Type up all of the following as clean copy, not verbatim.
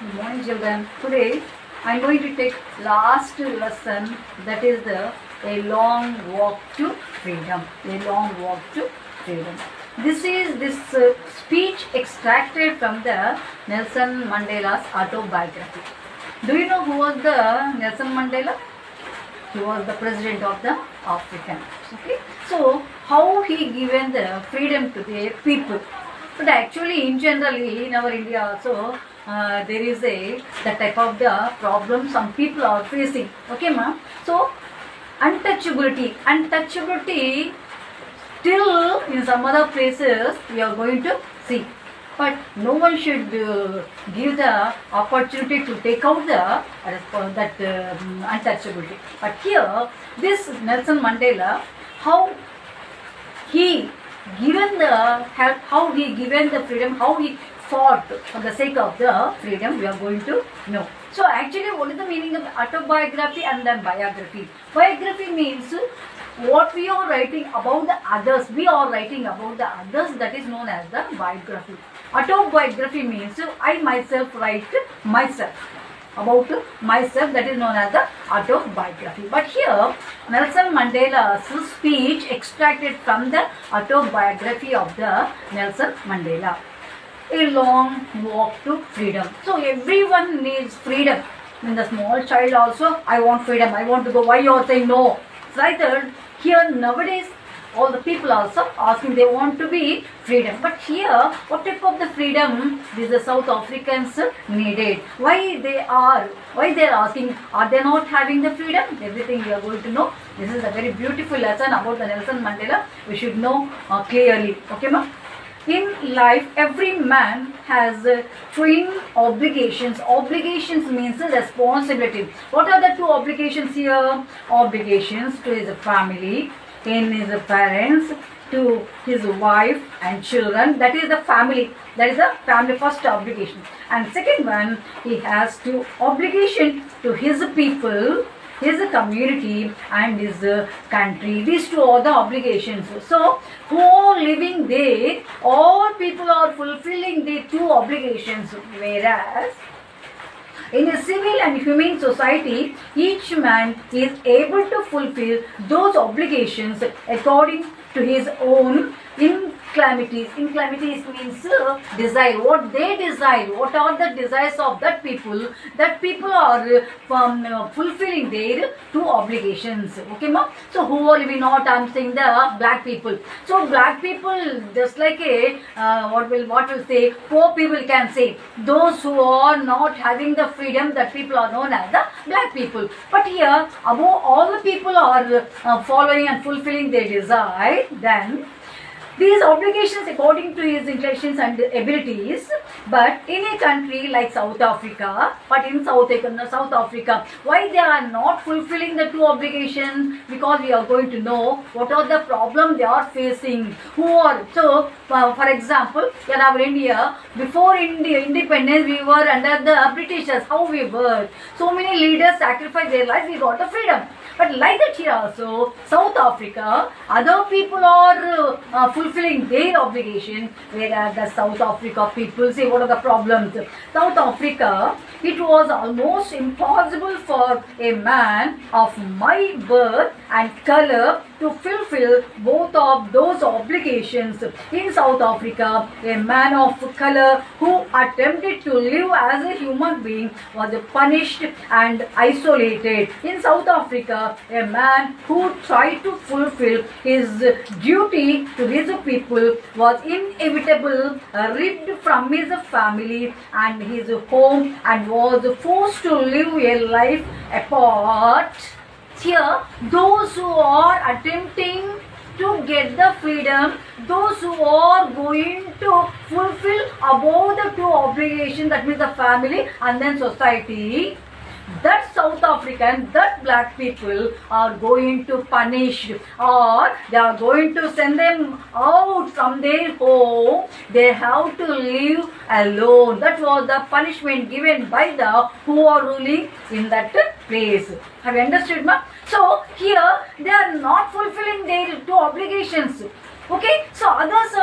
Good morning, children. Today I am going to take last lesson, that is a long walk to freedom. A long walk to freedom. This is speech extracted from the Nelson Mandela's autobiography. Do you know who was the Nelson Mandela? He was the president of the African. Okay. So how he given the freedom to the people. But actually, in generally, in our India also, there is the type of the problem some people are facing. Okay, ma'am. So, untouchability till in some other places we are going to see. But no one should give the opportunity to take out that untouchability. But here, this Nelson Mandela, how he given the help, how he given the freedom, how he fought for the sake of the freedom, we are going to know. So actually, what is the meaning of autobiography and then biography? Biography means what we are writing about the others. We are writing about the others, that is known as the biography. Autobiography means I myself write myself. About myself, that is known as the autobiography. But here, Nelson Mandela's speech extracted from the autobiography of the Nelson Mandela. A long walk to freedom. So everyone needs freedom. In the small child also, I want freedom, I want to go. Why you are saying no? It's like that. Here nowadays, all the people also asking they want to be freedom. But here, what type of the freedom these the South Africans needed? Why they are asking? Are they not having the freedom? Everything we are going to know. This is a very beautiful lesson about the Nelson Mandela. We should know clearly. Okay, ma'am? In life, every man has twin obligations. Obligations means responsibility. What are the two obligations here? Obligations to his family, in his parents, to his wife and children. That is the family. That is the family first obligation. And second one, he has to obligation to his people, his community and his country. These two are the obligations. So, who are living there, all people are fulfilling the two obligations. Whereas, in a civil and humane society, each man is able to fulfill those obligations according to his own inclamities. Inclamities means desire. What they desire, what are the desires of that people? That people are fulfilling their two obligations. Okay, ma'am? So who are we not? I'm saying the black people. So black people, just like a what will say, poor people can say. Those who are not having the freedom, that people are known as the black people. But here, above all the people are following and fulfilling their desire, then these obligations according to his inclinations and abilities. But in a country like South Africa, South Africa, why they are not fulfilling the two obligations? Because we are going to know what are the problems they are facing. Who are, so for example, in our India, before independence, we were under the Britishers. How we were? So many leaders sacrificed their lives, we got the freedom. But like that here also, South Africa, other people are fulfilling their obligation, whereas the South Africa people say, what are the problems? South Africa, it was almost impossible for a man of my birth and color to fulfill both of those obligations. In South Africa, a man of color who attempted to live as a human being was punished and isolated. In South Africa, a man who tried to fulfill his duty to his people was inevitable ripped from his family and his home and was forced to live a life apart. Here, those who are attempting to get the freedom, those who are going to fulfill above the two obligations, that means the family and then society, that South African, that black people are going to punish, or they are going to send them out from their home. They have to live alone. That was the punishment given by the who are ruling in that place. Have you understood, ma'am? So here they are not fulfilling their two obligations. Okay, so others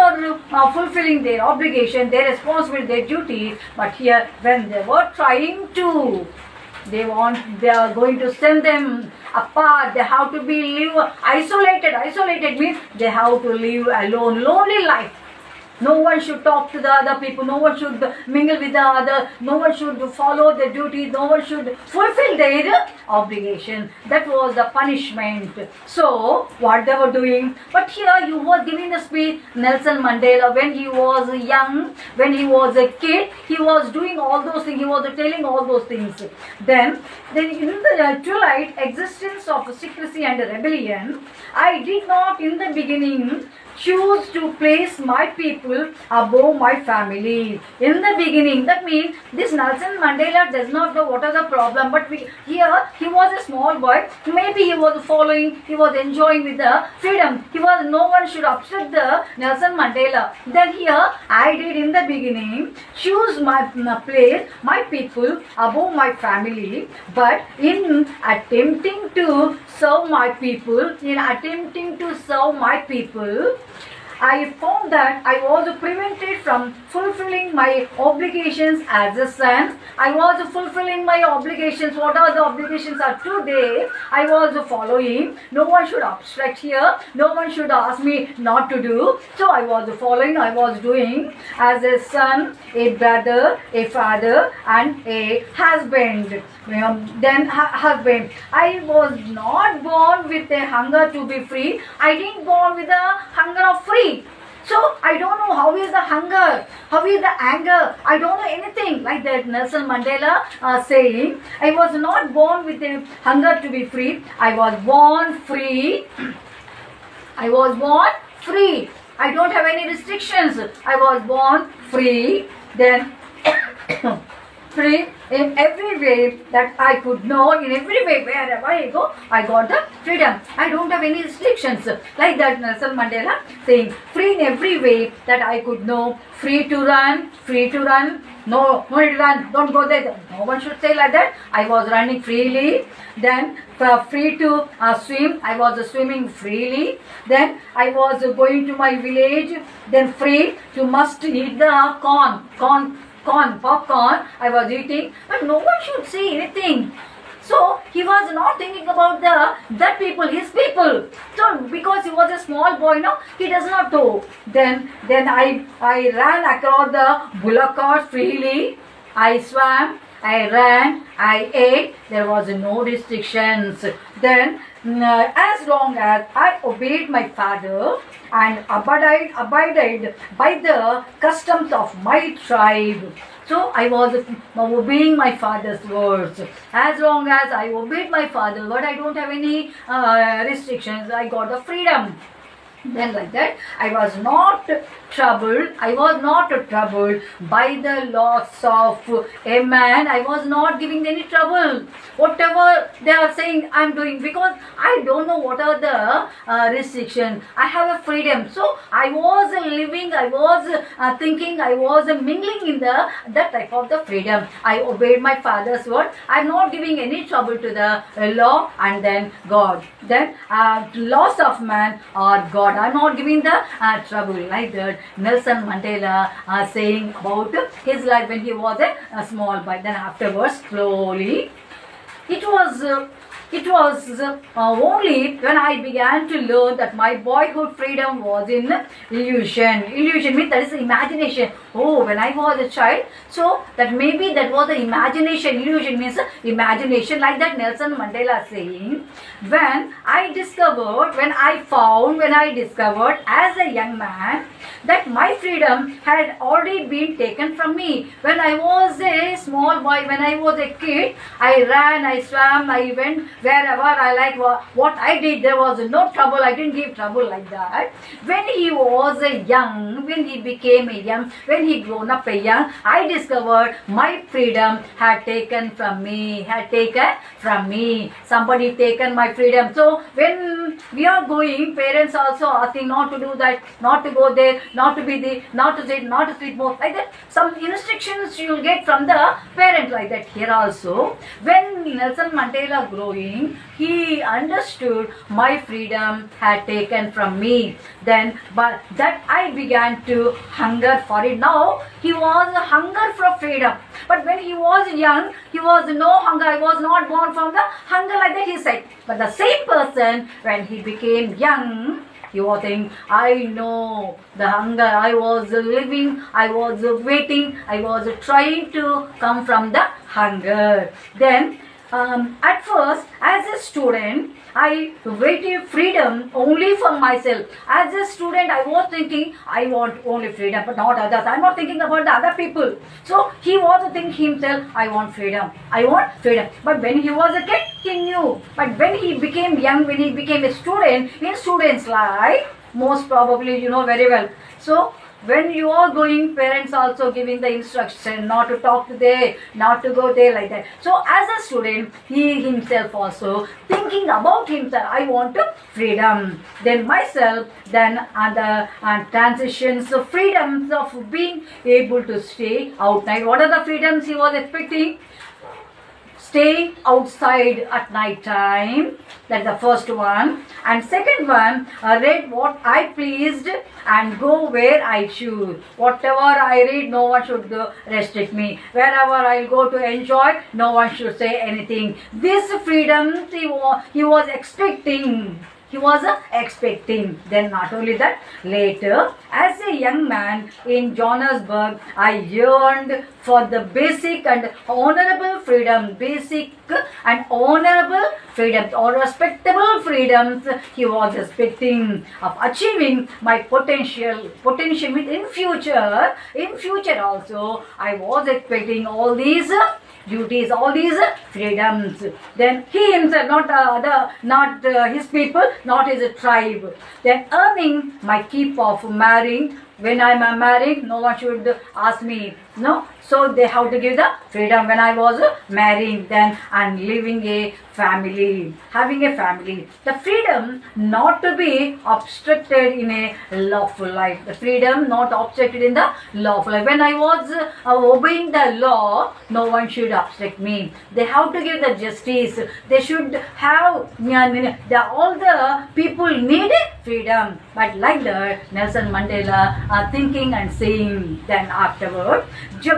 are fulfilling their obligation, their responsibility, their duty. But here, when they were trying to, they are going to send them apart. They have to live isolated. Isolated means they have to live alone, lonely life. No one should talk to the other people. No one should mingle with the other. No one should follow their duties. No one should fulfill their obligation. That was the punishment. So, what they were doing? But here you were giving the speech. Nelson Mandela, when he was young, when he was a kid, he was doing all those things. He was telling all those things. Then in the twilight existence of secrecy and rebellion, I did not in the beginning choose to place my people above my family. In the beginning, that means this Nelson Mandela does not know what is the problem, but here he was a small boy. Maybe he was following, he was enjoying with the freedom. No one should upset the Nelson Mandela. Then here I did in the beginning choose my place, my people above my family, but in attempting to serve my people, I found that I was prevented from fulfilling my obligations as a son. I was fulfilling my obligations. What are the obligations are today? I was following. No one should obstruct here. No one should ask me not to do. So I was following. I was doing as a son, a brother, a father, and a husband. Husband. I was not born with a hunger to be free. I didn't born with a hunger of free. So I don't know how is the hunger, how is the anger. I don't know anything like that. Nelson Mandela saying, I was not born with a hunger to be free. I was born free. I was born free. I don't have any restrictions. I was born free. Then free in every way that I could know, in every way wherever I go, I got the freedom. I don't have any restrictions. Like that Nelson Mandela saying, free in every way that I could know, free to run, no need to run, don't go there. No one should say like that. I was running freely. Then free to swim, I was swimming freely. Then I was going to my village, then free to must eat the popcorn I was eating, but no one should say anything. So he was not thinking about that people, his people. So because he was a small boy, he does not know. Then I ran across the bullock freely. I swam, I ran, I ate. There was no restrictions. Then as long as I obeyed my father and abided by the customs of my tribe. So I was obeying my father's words. As long as I obeyed my father, but I don't have any restrictions, I got the freedom. Then like that, I was not troubled by the loss of a man. I was not giving any trouble. Whatever they are saying, I am doing, because I don't know what are the restrictions. I have a freedom. So I was living, I was thinking, I was mingling in that type of the freedom. I obeyed my father's word. I am not giving any trouble to the law and then God. Then loss of man or God. I am not giving the trouble. Like that, Nelson Mandela saying about his life when he was a small boy. Then afterwards, slowly, it was only when I began to learn that my boyhood freedom was in illusion. Illusion means that is imagination. Oh, when I was a child, so that maybe that was the imagination. Illusion means imagination. Like that Nelson Mandela saying, when I discovered as a young man that my freedom had already been taken from me. When I was a small boy, when I was a kid, I ran, I swam, I went wherever I liked. What I did, there was no trouble. I didn't give trouble like that. When he was a young, when he became a young, when he grown up a young, I discovered my freedom had taken from me. Somebody taken my freedom. So when we are going, parents also asking not to do that, not to go there, not to be there, not to sit, not to sleep more. Like that, some instructions you will get from the parent. Like that here also, when Nelson Mandela growing, growing, he understood my freedom had taken from me. Then, but that I began to hunger for it. Now he was a hunger for freedom. But when he was young, he was no hunger. I was not born from the hunger like that, he said. But the same person, when he became young, he was saying, I know the hunger. I was living, I was waiting, I was trying to come from the hunger. Then at first, as a student, I waited freedom only for myself. As a student, I was thinking, I want only freedom, but not others. I'm not thinking about the other people. So he was thinking himself, I want freedom. I want freedom. But when he was a kid, he knew. But when he became young, when he became a student, in student's life, most probably you know very well. So when you are going, parents also giving the instruction not to talk to there, not to go there like that. So as a student, he himself also thinking about himself, I want to freedom. Then myself, then other transitions, so freedoms of being able to stay out night. What are the freedoms he was expecting? Staying outside at night time, that's the first one. And second one, read what I pleased and go where I choose. Whatever I read, no one should restrict me. Wherever I go to enjoy, no one should say anything. This freedom he was expecting. He was expecting. Then not only that, later as a young man in Johannesburg, I yearned for the basic and honorable freedom, basic and honorable freedoms or respectable freedoms he was expecting of achieving my potential in future also I was expecting all these duties, all these freedoms. Then he himself, not his people, not his tribe. Then earning my keep of marrying. When I am married, no one should ask me, no. So they have to give the freedom when I was marrying then and living a family, having a family. The freedom not to be obstructed in a lawful life. The freedom not obstructed in the lawful life. When I was obeying the law, no one should obstruct me. They have to give the justice. They should have, all the people need freedom. But like that, Nelson Mandela thinking and saying then afterward.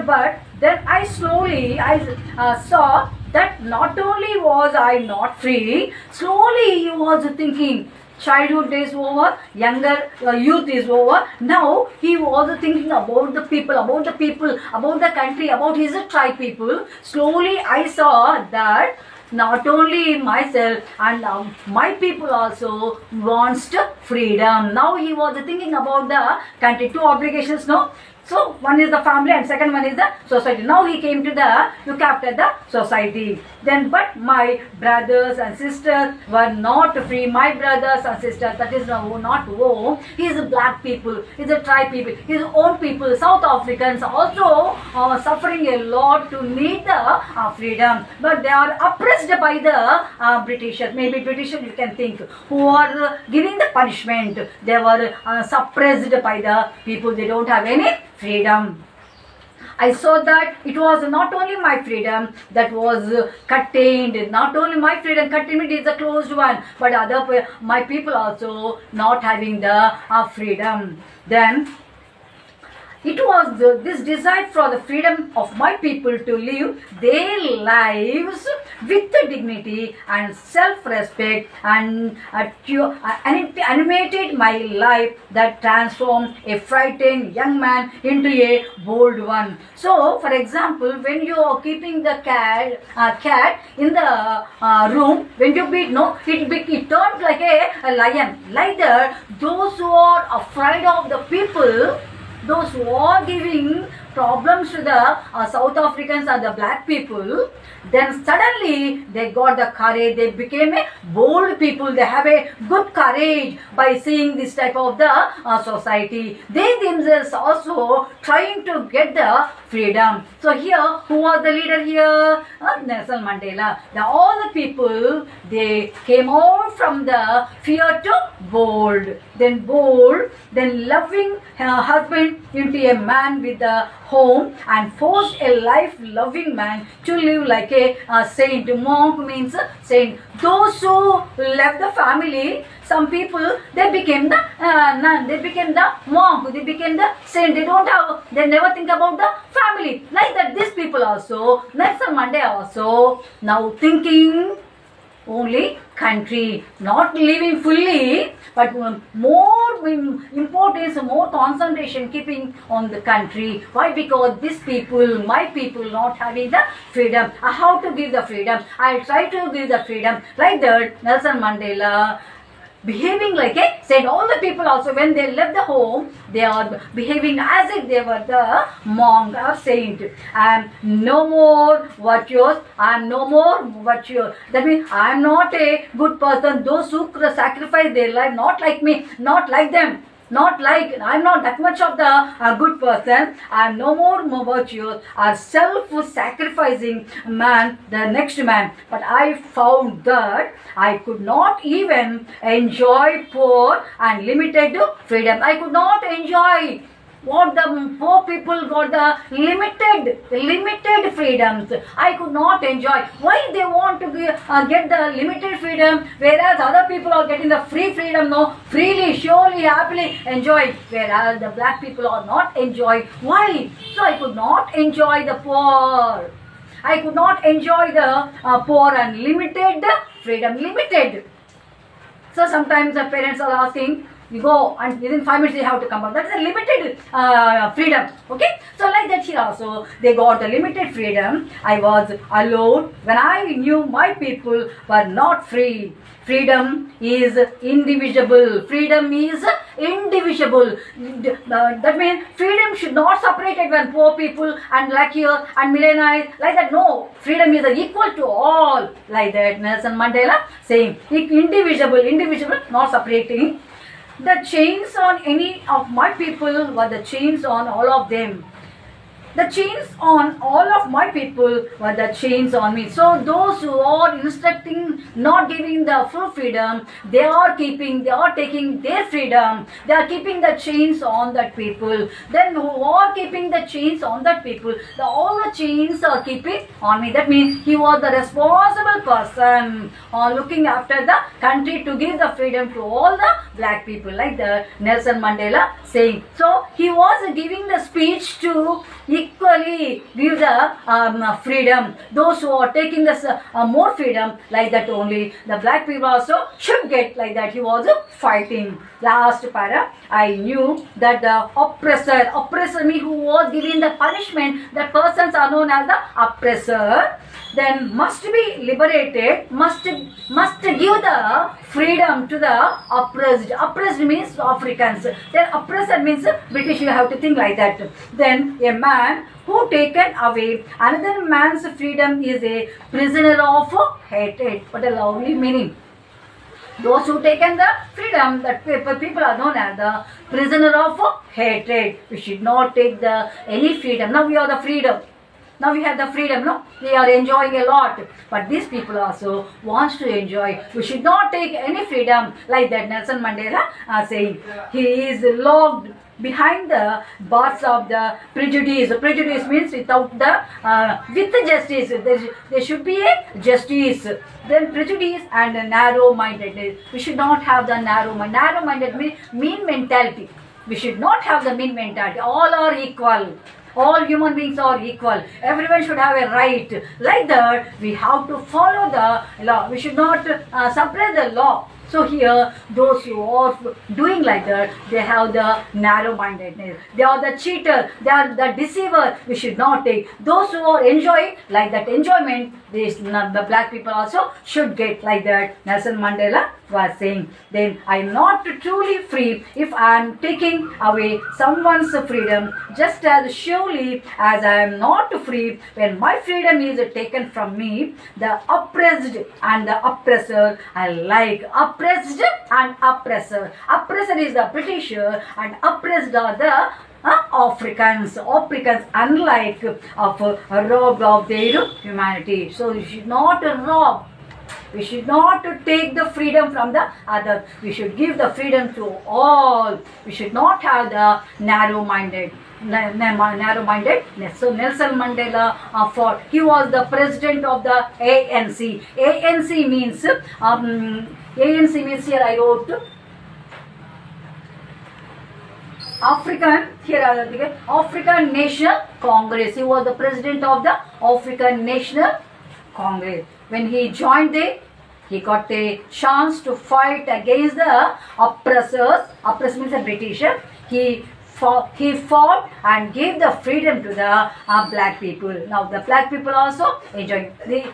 But then I slowly saw that not only was I not free, slowly he was thinking childhood days over, younger youth is over. Now he was thinking about the people, about the country, about his tribe people. Slowly I saw that not only myself and my people also wants freedom. Now he was thinking about the country. Two obligations, no? So one is the family and second one is the society. Now he came to look after the society. Then but my brothers and sisters were not free. My brothers and sisters, that is not home. He is black people, he is a tribe people, his own people, South Africans also suffering a lot to need the freedom. But they are oppressed by the Britishers. Maybe Britishers you can think, who are giving the punishment. They were suppressed by the people. They don't have any freedom. I saw that it was not only my freedom that was contained, not only my freedom contained is a closed one, but my people also not having the freedom. Then it was this desire for the freedom of my people to live their lives with dignity and self-respect and animated my life that transformed a frightened young man into a bold one. So, for example, when you are keeping the cat in the room, when you beat, no, it turns like a lion. Like that, those who are afraid of the people, those who are giving problems to the South Africans and the black people, then suddenly they got the courage, they became a bold people, they have a good courage by seeing this type of the society. They themselves also trying to get the freedom. So here, who was the leader here? Nelson Mandela. All the people, they came out from the fear to bold, then loving husband into a man with the home and forced a life-loving man to live like a saint. Monk means saint. Those who left the family, some people, they became the nun, they became the monk, they became the saint. They never think about the family. Like that, these people also, Nelson Mandela also, now thinking only country, not living fully, but more importance, more concentration keeping on the country. Why? Because these people, my people, not having the freedom. How to give the freedom? I try to give the freedom. Like that, Nelson Mandela behaving like a saint. All the people also, when they left the home, they are behaving as if they were the monk or saint. I am no more virtuous. I am no more virtuous. That means I am not a good person. Those who sacrifice their life, not like me, not like them. Not like, I'm not that much of the good person. I'm no more virtuous or self-sacrificing man, the next man. But I found that I could not even enjoy poor and limited freedom. I could not enjoy what the poor people got, the limited freedoms. I could not enjoy. Why they want to get the limited freedom, whereas other people are getting the free freedom, no, freely, surely, happily enjoy, whereas the black people are not enjoy. Why? So I could not enjoy the poor. I could not enjoy the poor and limited freedom, limited. So sometimes the parents are asking, you go and within 5 minutes you have to come back. That is a limited freedom. Okay. So like that here also they got a limited freedom. I was alone when I knew my people were not free. Freedom is indivisible. Freedom is indivisible. That means freedom should not separate it when poor people and luckier and millionaires like that. No, freedom is equal to all. Like that, Nelson Mandela saying indivisible, not separating. The chains on any of my people were the chains on all of them. The chains on all of my people were the chains on me. So those who are instructing, not giving the full freedom, they are taking their freedom. They are keeping the chains on that people. Then who are keeping the chains on that people, all the chains are keeping on me. That means he was the responsible person looking after the country to give the freedom to all the black people, like the Nelson Mandela saying. So he was giving the speech to equally give the freedom. Those who are taking this more freedom, like that only the black people also should get, like that he was fighting. Last para, I knew that the oppressor me who was giving the punishment, the persons are known as the oppressor, then must be liberated, must give the freedom to the oppressed. Oppressed means Africans. Then oppressor means British. You have to think like that. Then a man who taken away another man's freedom is a prisoner of hatred. What a lovely meaning. Those who taken the freedom, that people are known as the prisoner of hatred. We should not take any freedom. Now we are the freedom. Now we have the freedom, no? We are enjoying a lot. But these people also wants to enjoy. We should not take any freedom, like that Nelson Mandela saying. He is locked behind the bars of the prejudice. Prejudice means without the, with the justice. There should be a justice. Then prejudice and narrow-mindedness. We should not have the narrow-minded. Narrow-minded means mean mentality. We should not have the mean mentality. All are equal. All human beings are equal. Everyone should have a right. Like that, we have to follow the law. We should not suppress the law. So here, those who are doing like that, they have the narrow-mindedness. They are the cheater. They are the deceiver. We should not take. Those who are enjoying like that enjoyment, the black people also should get, like that Nelson Mandela was saying. Then I am not truly free if I am taking away someone's freedom, just as surely as I am not free when my freedom is taken from me. The oppressed and the oppressor are like oppressed and oppressor. Oppressor is the Britisher and oppressed are the Africans, unlike robbed of their humanity. So we should not rob. We should not take the freedom from the other. We should give the freedom to all. We should not have the narrow-minded. narrow-mindedness. So Nelson Mandela fought. He was the president of the ANC. ANC means here I wrote African National Congress. He was the president of the African National Congress. When he joined he got a chance to fight against the oppressors. Oppressors means the British. He fought and gave the freedom to the black people. Now the black people also enjoying.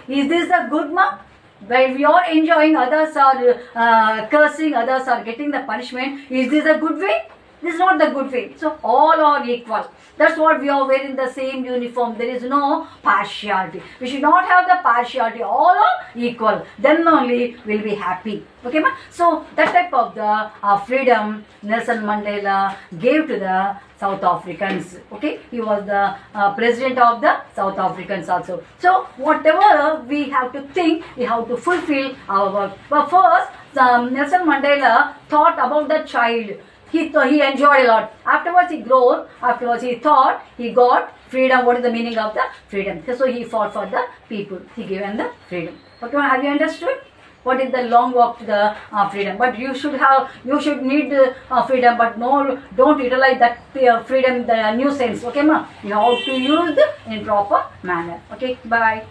Is this a good mark? While we are enjoying, others are cursing, others are getting the punishment. Is this a good way? This is not the good way. So all are equal. That's what we are wearing the same uniform. There is no partiality. We should not have the partiality. All are equal. Then only we'll be happy. Okay, ma? So that type of the freedom Nelson Mandela gave to the South Africans. Okay, he was the president of the South Africans also. So whatever we have to think, we have to fulfill our work. But first, Nelson Mandela thought about the child. He enjoyed a lot. Afterwards he grew. Afterwards he thought he got freedom. What is the meaning of the freedom? So he fought for the people. He gave them the freedom. Okay, have you understood? What is the long walk to the freedom? But you should need freedom, but no, don't utilize that freedom in the new sense. Okay, ma? You have to use it in proper manner. Okay, bye.